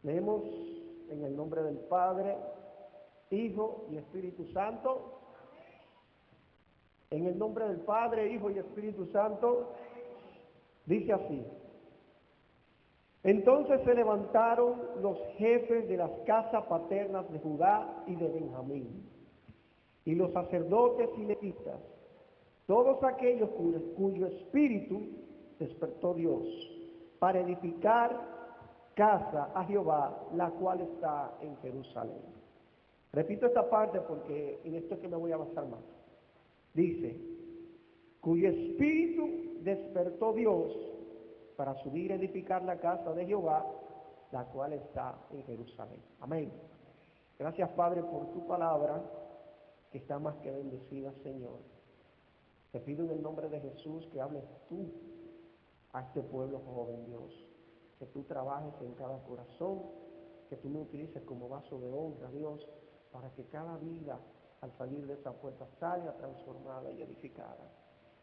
Leemos en el nombre del Padre, Hijo y Espíritu Santo. En el nombre del Padre, Hijo y Espíritu Santo, dice así. Entonces se levantaron los jefes de las casas paternas de Judá y de Benjamín, y los sacerdotes y levitas, todos aquellos cuyo espíritu despertó Dios, para edificar casa a Jehová, la cual está en Jerusalén. Repito esta parte porque en esto es que me voy a basar más. Dice, cuyo espíritu despertó Dios para subir a edificar la casa de Jehová, la cual está en Jerusalén. Amén. Gracias, Padre, por tu palabra, que está más que bendecida, Señor. Te pido en el nombre de Jesús que hables tú a este pueblo joven, Dios. Que tú trabajes en cada corazón, que tú me utilices como vaso de honra, Dios, para que cada vida al salir de esa puerta salga transformada y edificada.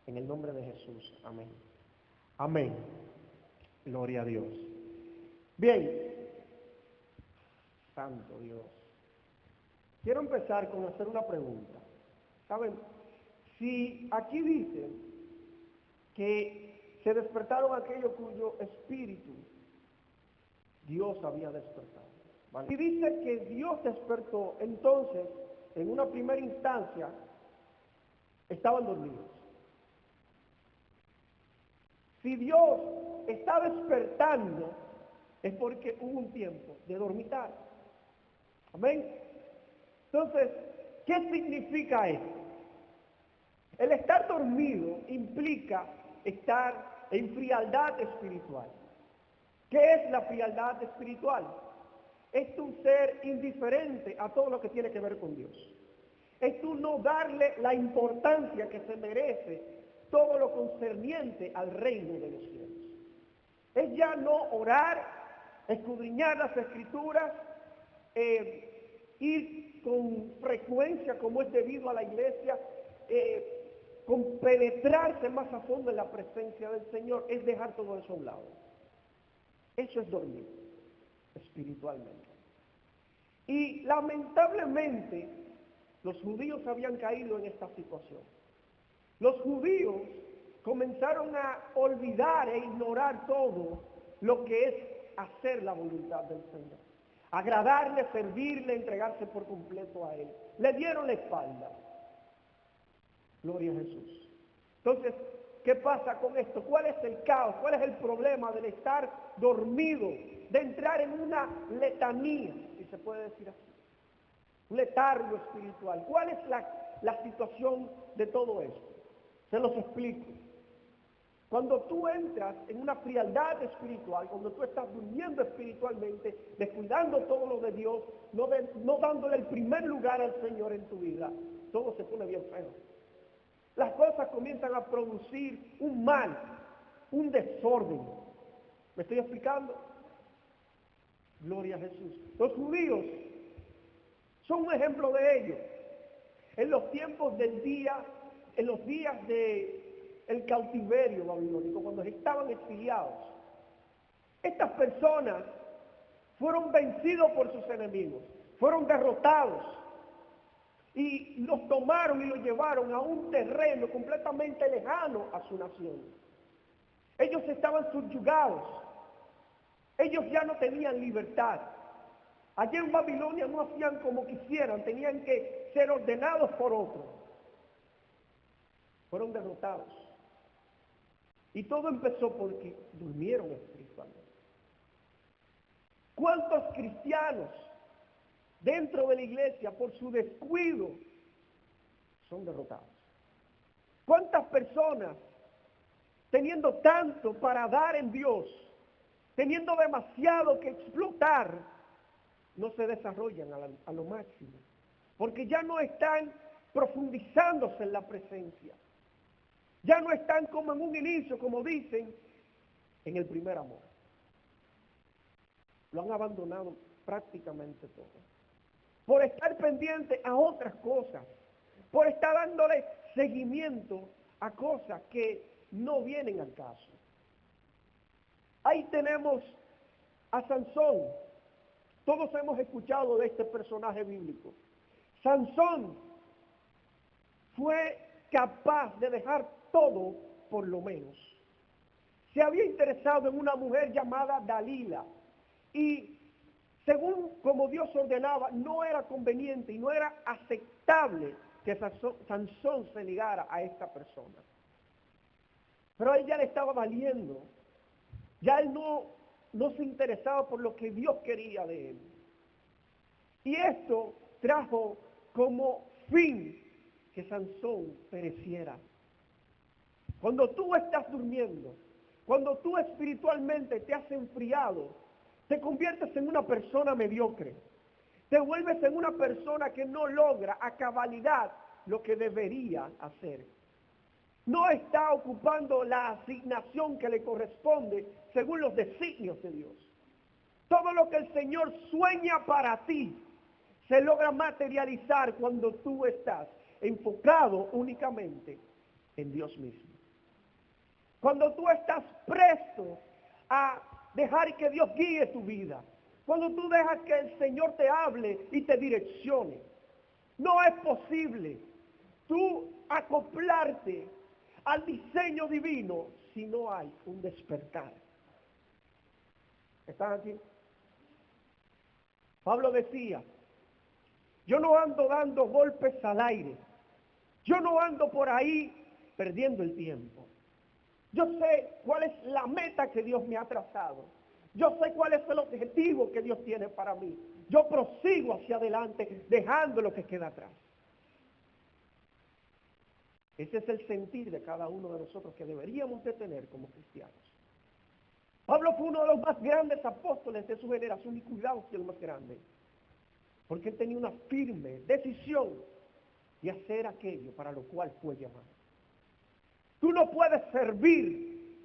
En el nombre de Jesús. Amén. Amén. Gloria a Dios. Bien. Santo Dios. Quiero empezar con hacer una pregunta. ¿Saben? Si aquí dice que se despertaron aquellos cuyo espíritu Dios había despertado. ¿Vale? Si dice que Dios despertó, entonces, en una primera instancia, estaban dormidos. Si Dios está despertando, es porque hubo un tiempo de dormitar. Amén. Entonces, ¿qué significa esto? El estar dormido implica estar en frialdad espiritual. ¿Qué es la frialdad espiritual? Es tu ser indiferente a todo lo que tiene que ver con Dios. Es tu no darle la importancia que se merece todo lo concerniente al reino de los cielos. Es ya no orar, escudriñar las escrituras, ir con frecuencia como es debido a la iglesia, compenetrarse más a fondo en la presencia del Señor, es dejar todo eso a un lado. Eso es dormir espiritualmente. Y lamentablemente los judíos habían caído en esta situación. Los judíos comenzaron a olvidar e ignorar todo lo que es hacer la voluntad del Señor. Agradarle, servirle, entregarse por completo a Él. Le dieron la espalda. Gloria a Jesús. Entonces, ¿qué pasa con esto? ¿Cuál es el caos? ¿Cuál es el problema del estar dormido? De entrar en una letanía, si se puede decir así. Un letargo espiritual. ¿Cuál es la situación de todo esto? Se los explico. Cuando tú entras en una frialdad espiritual, cuando tú estás durmiendo espiritualmente, descuidando todo lo de Dios, no dándole el primer lugar al Señor en tu vida, todo se pone bien feo. Las cosas comienzan a producir un mal, un desorden. ¿Me estoy explicando? Gloria a Jesús. Los judíos son un ejemplo de ello. En los tiempos del día, en los días del cautiverio babilónico, cuando estaban exiliados, estas personas fueron vencidos por sus enemigos, fueron derrotados y los tomaron y los llevaron a un terreno completamente lejano a su nación. Ellos estaban subyugados, ellos ya no tenían libertad. Allí en Babilonia no hacían como quisieran, tenían que ser ordenados por otros. Fueron derrotados. Y todo empezó porque durmieron espiritualmente. ¿Cuántos cristianos dentro de la iglesia por su descuido son derrotados? ¿Cuántas personas teniendo tanto para dar en Dios, teniendo demasiado que explotar, no se desarrollan a lo máximo? Porque ya no están profundizándose en la presencia. Ya no están como en un inicio, como dicen, en el primer amor. Lo han abandonado prácticamente todo. Por estar pendiente a otras cosas. Por estar dándole seguimiento a cosas que no vienen al caso. Ahí tenemos a Sansón. Todos hemos escuchado de este personaje bíblico. Sansón fue capaz de dejar todo por lo menos. Se había interesado en una mujer llamada Dalila y según como Dios ordenaba, no era conveniente y no era aceptable que Sansón se ligara a esta persona. Pero a él ya le estaba valiendo. Ya él no se interesaba por lo que Dios quería de él. Y esto trajo como fin que Sansón pereciera. Cuando tú estás durmiendo, cuando tú espiritualmente te has enfriado, te conviertes en una persona mediocre. Te vuelves en una persona que no logra a cabalidad lo que debería hacer. No está ocupando la asignación que le corresponde según los designios de Dios. Todo lo que el Señor sueña para ti se logra materializar cuando tú estás enfocado únicamente en Dios mismo. Cuando tú estás presto a dejar que Dios guíe tu vida. Cuando tú dejas que el Señor te hable y te direccione. No es posible tú acoplarte al diseño divino si no hay un despertar. ¿Están aquí? Pablo decía, yo no ando dando golpes al aire. Yo no ando por ahí perdiendo el tiempo. Yo sé cuál es la meta que Dios me ha trazado. Yo sé cuál es el objetivo que Dios tiene para mí. Yo prosigo hacia adelante, dejando lo que queda atrás. Ese es el sentir de cada uno de nosotros que deberíamos de tener como cristianos. Pablo fue uno de los más grandes apóstoles de su generación y cuidado que el más grande. Porque él tenía una firme decisión de hacer aquello para lo cual fue llamado. Tú no puedes servir,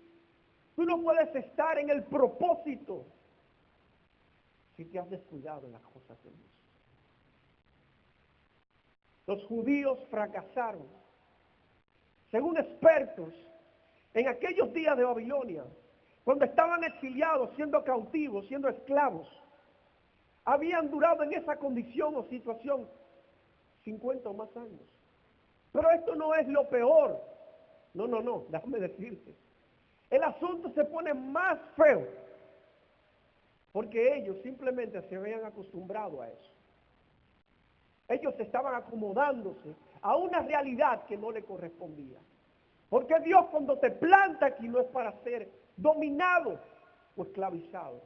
tú no puedes estar en el propósito si te has descuidado en las cosas de Dios. Los judíos fracasaron. Según expertos, en aquellos días de Babilonia, cuando estaban exiliados, siendo cautivos, siendo esclavos, habían durado en esa condición o situación 50 o más años. Pero esto no es lo peor. No, déjame decirte. El asunto se pone más feo porque ellos simplemente se habían acostumbrado a eso. Ellos estaban acomodándose a una realidad que no le correspondía. Porque Dios cuando te planta aquí no es para ser dominado o esclavizado.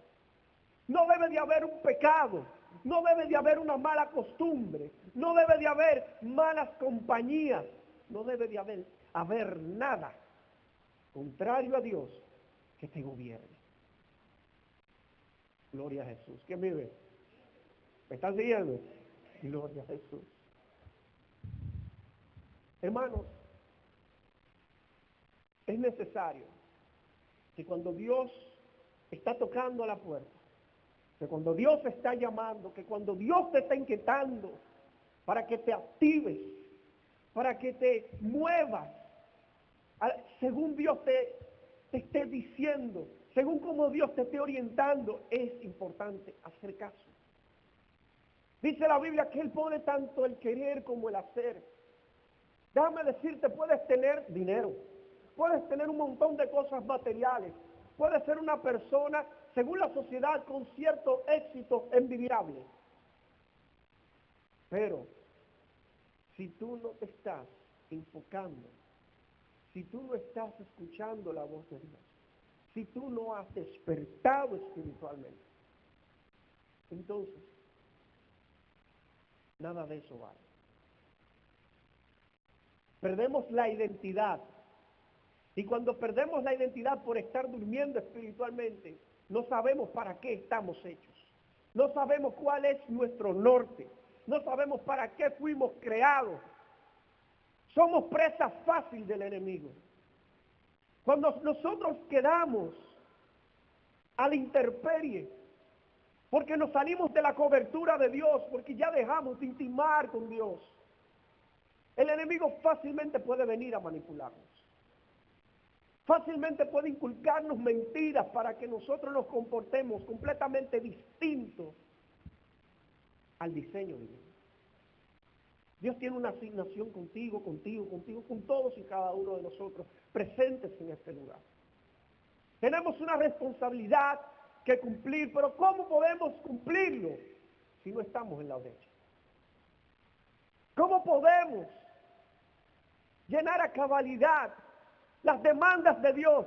No debe de haber un pecado, no debe de haber una mala costumbre, no debe de haber malas compañías, no debe de haber nada contrario a Dios que te gobierne. Gloria a Jesús. ¿Quién vive? ¿Me están siguiendo? Gloria a Jesús. Hermanos, es necesario que cuando Dios está tocando a la puerta, que cuando Dios te está llamando, que cuando Dios te está inquietando para que te actives, para que te muevas, según Dios te esté diciendo, según como Dios te esté orientando, es importante hacer caso. Dice la Biblia que Él pone tanto el querer como el hacer. Déjame decirte, puedes tener dinero, puedes tener un montón de cosas materiales, puedes ser una persona, según la sociedad, con cierto éxito envidiable. Pero, si tú no te estás enfocando, si tú no estás escuchando la voz de Dios, si tú no has despertado espiritualmente, entonces, nada de eso vale. Perdemos la identidad. Y cuando perdemos la identidad por estar durmiendo espiritualmente, no sabemos para qué estamos hechos. No sabemos cuál es nuestro norte. No sabemos para qué fuimos creados. Somos presa fácil del enemigo. Cuando nosotros quedamos a la intemperie, porque nos salimos de la cobertura de Dios, porque ya dejamos de intimar con Dios, el enemigo fácilmente puede venir a manipularnos. Fácilmente puede inculcarnos mentiras para que nosotros nos comportemos completamente distintos al diseño divino. Dios tiene una asignación contigo, con todos y cada uno de nosotros presentes en este lugar. Tenemos una responsabilidad que cumplir, pero ¿cómo podemos cumplirlo si no estamos en la brecha? ¿Cómo podemos llenar a cabalidad las demandas de Dios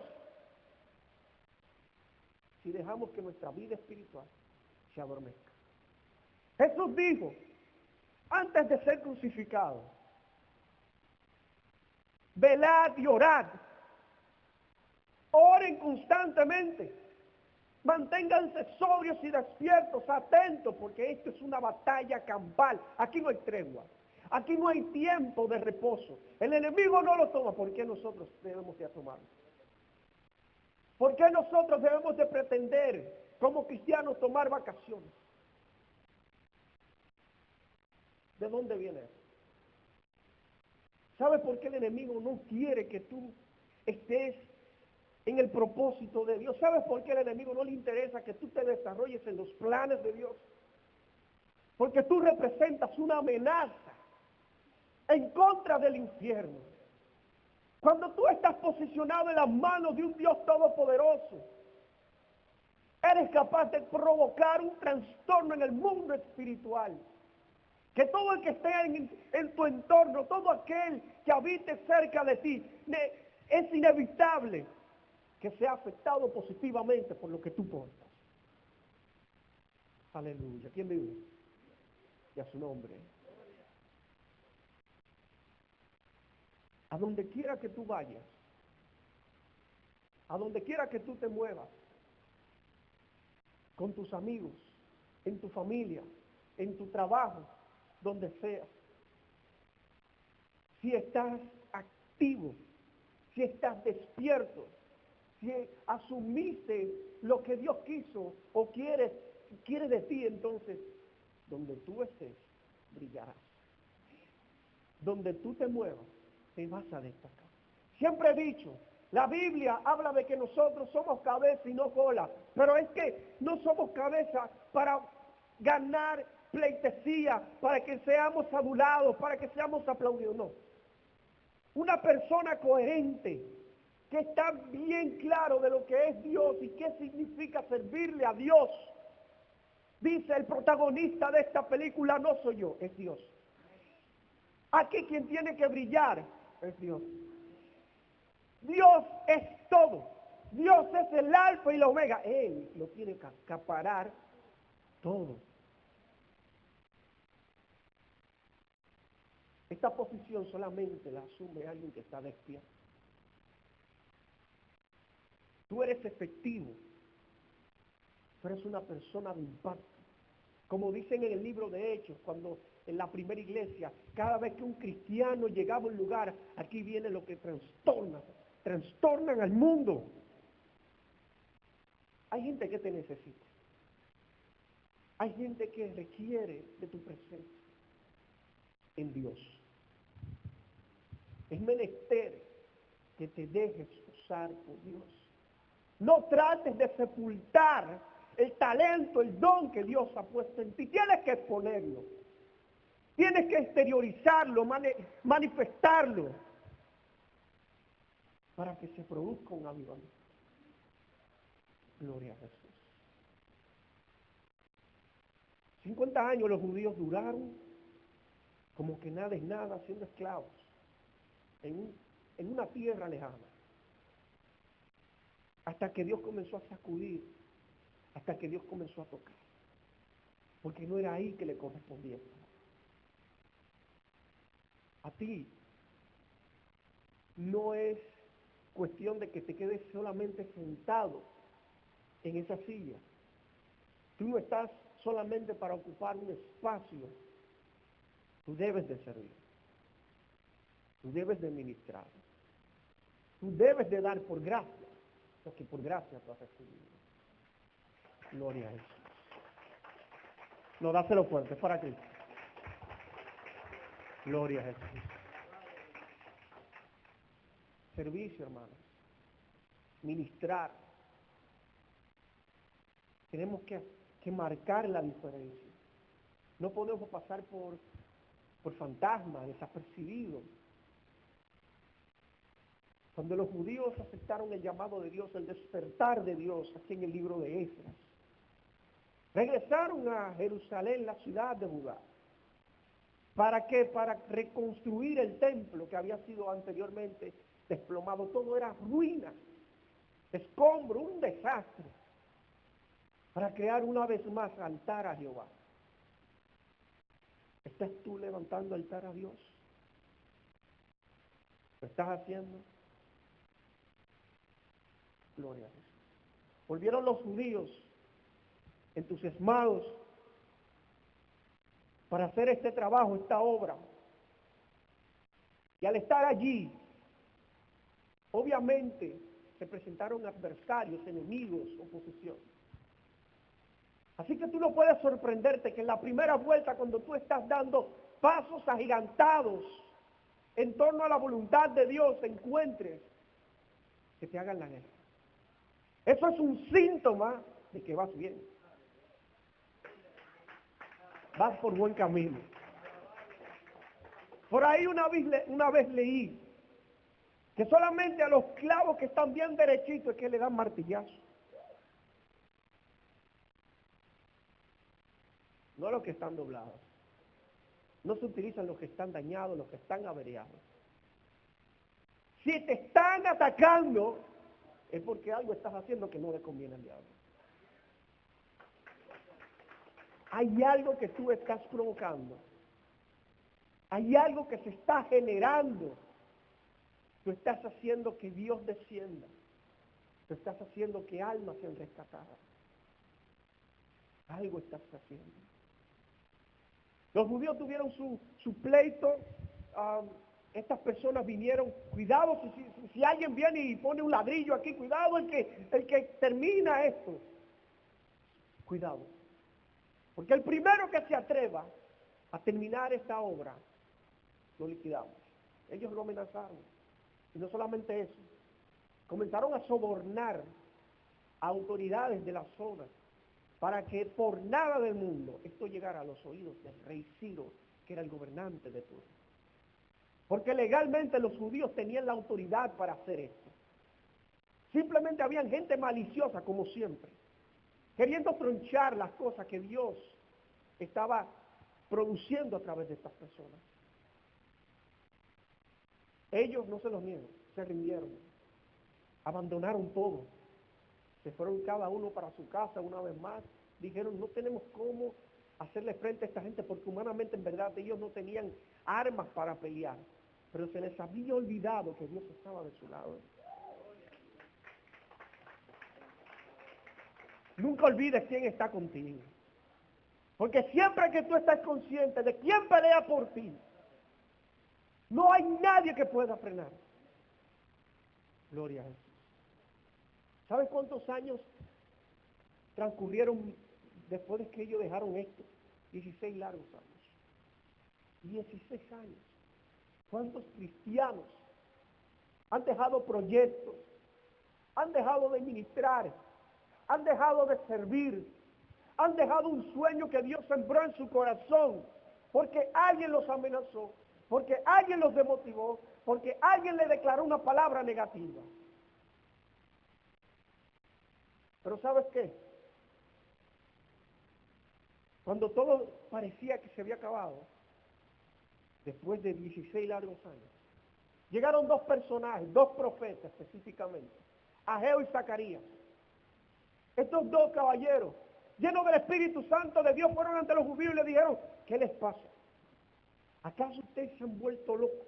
si dejamos que nuestra vida espiritual se adormezca? Jesús dijo, antes de ser crucificado, velad y orad, oren constantemente, manténganse sobrios y despiertos, atentos, porque esto es una batalla campal. Aquí no hay tregua, aquí no hay tiempo de reposo. El enemigo no lo toma. ¿Por qué nosotros debemos de tomarlo? ¿Por qué nosotros debemos de pretender como cristianos tomar vacaciones? ¿De dónde viene eso? ¿Sabe por qué el enemigo no quiere que tú estés en el propósito de Dios? ¿Sabes por qué el enemigo no le interesa que tú te desarrolles en los planes de Dios? Porque tú representas una amenaza en contra del infierno. Cuando tú estás posicionado en las manos de un Dios todopoderoso, eres capaz de provocar un trastorno en el mundo espiritual. Que todo el que esté en tu entorno, todo aquel que habite cerca de ti, es inevitable que sea afectado positivamente por lo que tú portas. Aleluya. ¿Quién vive? Y a su nombre. A donde quiera que tú vayas, a donde quiera que tú te muevas, con tus amigos, en tu familia, en tu trabajo, donde sea, si estás activo, si estás despierto, si asumiste lo que Dios quiso o quiere de ti, entonces, donde tú estés, brillarás. Donde tú te muevas, te vas a destacar. Siempre he dicho, la Biblia habla de que nosotros somos cabeza y no cola, pero es que no somos cabeza para ganar pleitesía, para que seamos adulados, para que seamos aplaudidos, no. Una persona coherente, que está bien claro de lo que es Dios y qué significa servirle a Dios. Dice el protagonista de esta película, no soy yo, es Dios. Aquí quien tiene que brillar es Dios. Dios es todo. Dios es el alfa y la omega. Él lo tiene que acaparar todo. Esta posición solamente la asume alguien que está despierto. Tú eres efectivo. Tú eres una persona de impacto. Como dicen en el libro de Hechos, cuando en la primera iglesia, cada vez que un cristiano llegaba a un lugar, aquí viene lo que trastornan al mundo. Hay gente que te necesita. Hay gente que requiere de tu presencia en Dios. Es menester que te dejes usar por Dios. No trates de sepultar el talento, el don que Dios ha puesto en ti. Tienes que exponerlo. Tienes que exteriorizarlo, manifestarlo, para que se produzca un avivamiento. Gloria a Jesús. 50 años los judíos duraron como que nada es nada, siendo esclavos en una tierra lejana. Hasta que Dios comenzó a sacudir, hasta que Dios comenzó a tocar. Porque no era ahí que le correspondía. A ti no es cuestión de que te quedes solamente sentado en esa silla. Tú no estás solamente para ocupar un espacio. Tú debes de servir. Tú debes de ministrar. Tú debes de dar por gracia lo que por gracia tú has recibido. Gloria a Jesús. No, dáselo fuerte, para Cristo. Gloria a Jesús. Servicio, hermanos. Ministrar. Tenemos que marcar la diferencia. No podemos pasar por fantasmas, desapercibidos. Cuando los judíos aceptaron el llamado de Dios, el despertar de Dios, aquí en el libro de Esdras, regresaron a Jerusalén, la ciudad de Judá. ¿Para qué? Para reconstruir el templo que había sido anteriormente desplomado. Todo era ruina, escombro, un desastre. Para crear una vez más altar a Jehová. ¿Estás tú levantando altar a Dios? ¿Lo estás haciendo? Gloria a Jesús. Volvieron los judíos entusiasmados para hacer este trabajo, esta obra. Y al estar allí, obviamente se presentaron adversarios, enemigos, oposición. Así que tú no puedes sorprenderte que en la primera vuelta, cuando tú estás dando pasos agigantados en torno a la voluntad de Dios, encuentres que te hagan la guerra. Eso es un síntoma de que vas bien. Vas por buen camino. Por ahí una vez leí que solamente a los clavos que están bien derechitos es que le dan martillazo. No a los que están doblados. No se utilizan los que están dañados, los que están averiados. Si te están atacando, es porque algo estás haciendo que no le conviene al diablo. Hay algo que tú estás provocando. Hay algo que se está generando. Tú estás haciendo que Dios descienda. Tú estás haciendo que almas sean rescatadas. Algo estás haciendo. Los judíos tuvieron su pleito. Estas personas vinieron. Cuidado si alguien viene y pone un ladrillo aquí. Cuidado el que termina esto. Cuidado. Porque el primero que se atreva a terminar esta obra, lo liquidamos. Ellos lo amenazaron. Y no solamente eso. Comenzaron a sobornar a autoridades de la zona para que por nada del mundo esto llegara a los oídos del rey Ciro, que era el gobernante de turno. Porque legalmente los judíos tenían la autoridad para hacer esto. Simplemente habían gente maliciosa, como siempre, queriendo tronchar las cosas que Dios estaba produciendo a través de estas personas. Ellos, no se los niego, se rindieron, abandonaron todo, se fueron cada uno para su casa una vez más, dijeron no tenemos cómo hacerle frente a esta gente porque humanamente en verdad ellos no tenían armas para pelear, pero se les había olvidado que Dios estaba de su lado. Nunca olvides quién está contigo, porque siempre que tú estás consciente de quién pelea por ti, no hay nadie que pueda frenar. Gloria a Jesús. ¿Sabes cuántos años transcurrieron después de que ellos dejaron esto? 16 largos años. 16 años. ¿Cuántos cristianos han dejado proyectos? Han dejado de ministrar. Han dejado de servir. Han dejado un sueño que Dios sembró en su corazón. Porque alguien los amenazó. Porque alguien los desmotivó. Porque alguien le declaró una palabra negativa. Pero ¿sabes qué? Cuando todo parecía que se había acabado, después de 16 largos años, llegaron dos personajes, dos profetas específicamente, Ageo y Zacarías. Estos dos caballeros, llenos del Espíritu Santo de Dios, fueron ante los judíos y le dijeron, ¿qué les pasa? ¿Acaso ustedes se han vuelto locos?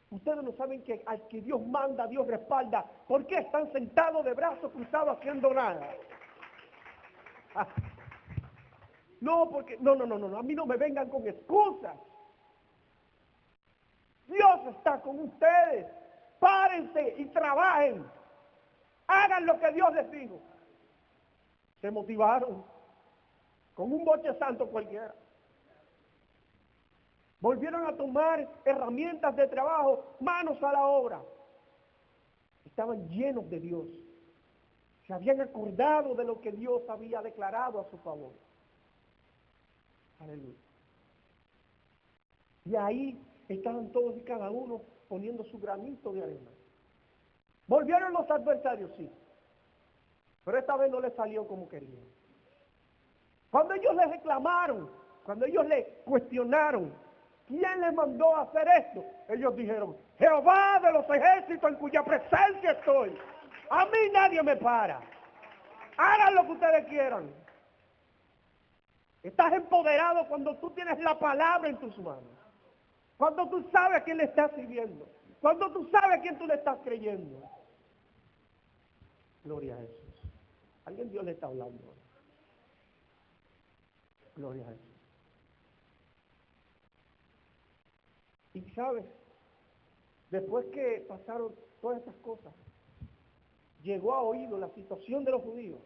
Ustedes no saben que al que Dios manda, Dios respalda. ¿Por qué están sentados de brazos cruzados haciendo nada? No, porque, no, a mí no me vengan con excusas. Dios está con ustedes. Párense y trabajen. Hagan lo que Dios les dijo. Se motivaron con un boche santo cualquiera. Volvieron a tomar herramientas de trabajo, manos a la obra. Estaban llenos de Dios. Se habían acordado de lo que Dios había declarado a su favor. Aleluya. Y ahí estaban todos y cada uno poniendo su granito de arena. Volvieron los adversarios, sí, pero esta vez no les salió como querían. Cuando ellos les reclamaron, cuando ellos les cuestionaron, ¿quién les mandó a hacer esto? Ellos dijeron, Jehová de los ejércitos en cuya presencia estoy. A mí nadie me para. Hagan lo que ustedes quieran. Estás empoderado cuando tú tienes la palabra en tus manos. Cuando tú sabes a quién le estás sirviendo. Cuando tú sabes a quién tú le estás creyendo. Gloria a Jesús. ¿Alguien Dios le está hablando? Gloria a Jesús. Y sabes, después que pasaron todas estas cosas, llegó a oído la situación de los judíos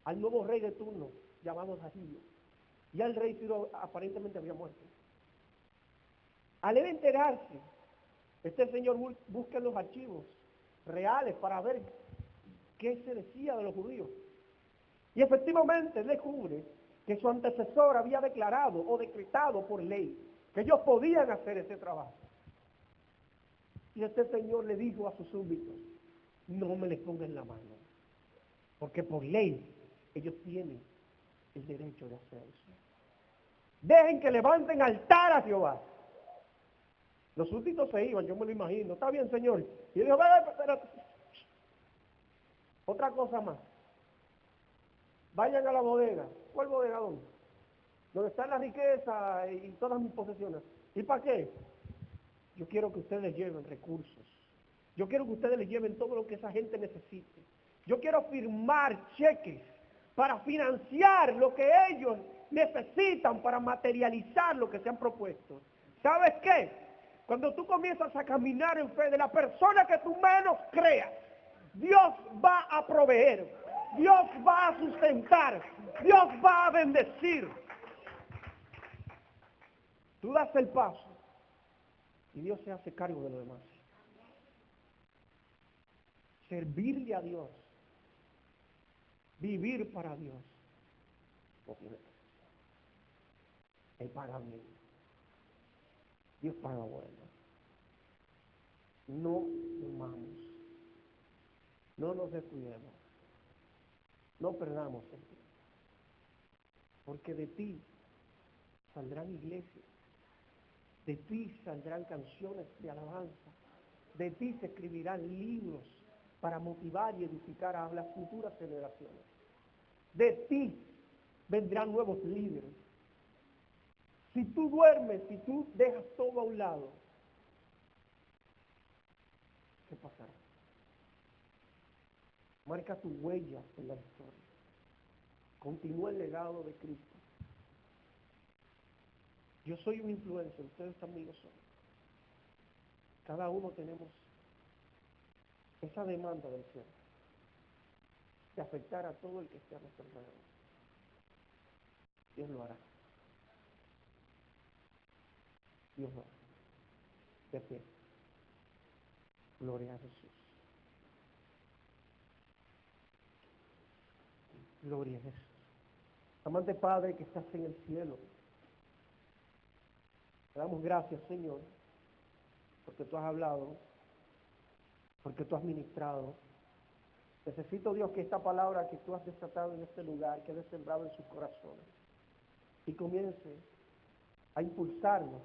al nuevo rey de turno, llamado Darío. Ya el rey Ciro aparentemente había muerto. Al él enterarse, este señor busca en los archivos reales para ver qué se decía de los judíos. Y efectivamente él descubre que su antecesor había declarado o decretado por ley que ellos podían hacer ese trabajo. Y este señor le dijo a sus súbditos, no me les pongan la mano, porque por ley ellos tienen el derecho de hacer eso. Dejen que levanten altar a Jehová. Los súbditos se iban, yo me lo imagino. Está bien, señor. Y dijo, pero otra cosa más. Vayan a la bodega. ¿Cuál bodega? ¿Dónde? Donde está la riqueza y todas mis posesiones. ¿Y para qué? Yo quiero que ustedes lleven recursos. Yo quiero que ustedes les lleven todo lo que esa gente necesite. Yo quiero firmar cheques para financiar lo que ellos necesitan para materializar lo que se han propuesto. ¿Sabes qué? Cuando tú comienzas a caminar en fe de la persona que tú menos creas, Dios va a proveer, Dios va a sustentar, Dios va a bendecir. Tú das el paso y Dios se hace cargo de lo demás. Servirle a Dios, vivir para Dios, no tiene que. Él paga bien. Dios paga bueno. No durmamos, no nos descuidemos, no perdamos el tiempo, porque de ti saldrán iglesias, de ti saldrán canciones de alabanza, de ti se escribirán libros para motivar y edificar a las futuras generaciones. De ti vendrán nuevos líderes. Si tú duermes, si tú dejas todo a un lado, ¿qué pasará? Marca tu huella en la historia. Continúa el legado de Cristo. Yo soy un influencer, ustedes también lo son. Cada uno tenemos esa demanda del cielo, de afectar a todo el que esté a nuestro alrededor. Dios lo hará. Dios lo hará. De pie. Gloria a Jesús. Gloria a Jesús. Amante Padre que estás en el cielo, te damos gracias, Señor, porque tú has hablado, porque tú has ministrado. Necesito, Dios, que esta palabra que tú has desatado en este lugar quede sembrado en sus corazones y comience a impulsarnos,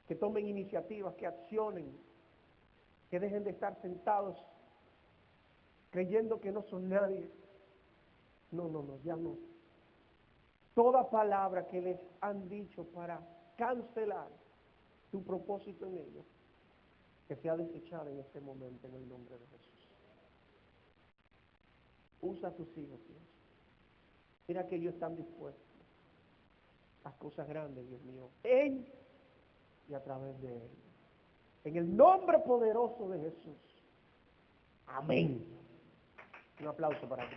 que tomen iniciativas, que accionen, que dejen de estar sentados creyendo que no son nadie. No, ya no. Toda palabra que les han dicho para cancelar tu propósito en ellos, que sea desechada en este momento en el nombre de Jesús. Usa a tus hijos, Dios. Mira que ellos están dispuestos a cosas grandes, Dios mío, en y a través de él. En el nombre poderoso de Jesús. Amén. Un aplauso para ti.